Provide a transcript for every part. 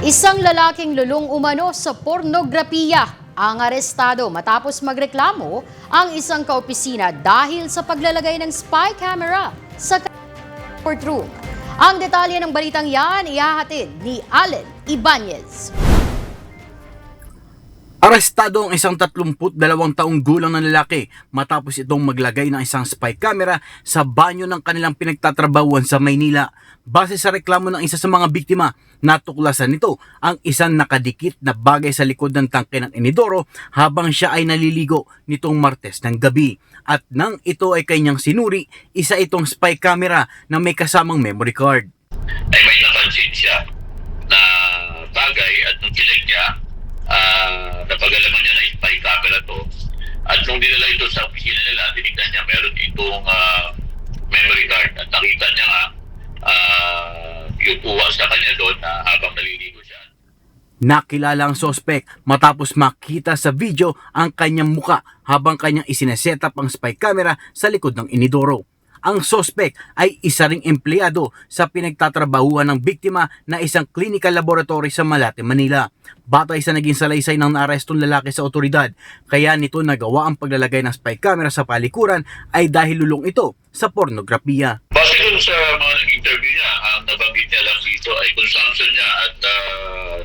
Isang lalaking lulong umano sa pornografiya ang arestado matapos magreklamo ang isang kaopisina dahil sa paglalagay ng spy camera sa courtroom. Ang detalye ng balitang yan ihahatid ni Allen Ibanez. Arestado ang isang 32 taong gulang na lalaki matapos itong maglagay ng isang spy camera sa banyo ng kanilang pinagtatrabahuan sa Maynila. Base sa reklamo ng isa sa mga biktima, natuklasan nito ang isang nakadikit na bagay sa likod ng tangke ng inidoro habang siya ay naliligo nitong Martes ng gabi. At nang ito ay kanyang sinuri, isa itong spy camera na may kasamang memory card. Ay may napansin siya na bagay at nung kilig niya, napagalaman niya na spy camera to. At nung dinala ito sa opisina nila, tinignan niya meron itong memory card. At nakita niya nga yung uwa sa kanya doon na habang naliligo siya. Nakilala ang sospek matapos makita sa video ang kanyang muka habang kanyang isineset up ang spy camera sa likod ng inidoro. Ang sospek ay isa ring empleyado sa pinagtatrabahuan ng biktima na isang clinical laboratory sa Malate, Manila. Batay sa naging salaysay ng naarestong lalaki sa otoridad, kaya nito nagawa ang paglalagay ng spy camera sa palikuran ay dahil lulong ito sa pornografiya. Base dun sa mga nag-interview niya, ang nabanggit niya lang dito ay consumption niya at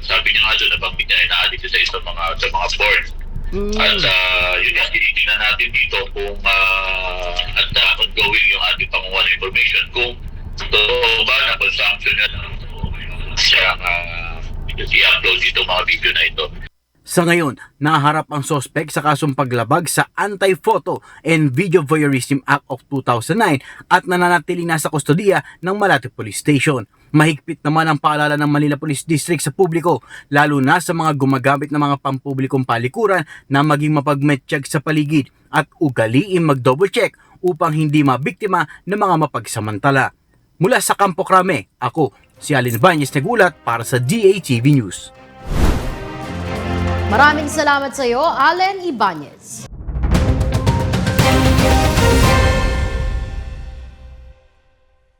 sabi niya nga doon nabanggit niya ay na-addict siya sa mga porn. At yun nga, tinitingnan natin dito kung at ongoing yung ating panguha ng information kung totoo ba na consumption niya ng siyang i-upload dito mga video na ito. Sa ngayon, naharap ang sospek sa kasong paglabag sa Anti-Photo and Video Voyeurism Act of 2009 at nananatili na sa kustodiya ng Malate Police Station. Mahigpit naman ang paalala ng Manila Police District sa publiko, lalo na sa mga gumagamit ng mga pampublikong palikuran na maging mapagmetsyag sa paligid at ugaliin mag-double check upang hindi mabiktima ng mga mapagsamantala. Mula sa Campo Crame, ako si Allen Ibanez nagulat para sa DATV News. Maraming salamat sa iyo, Allen Ibanez.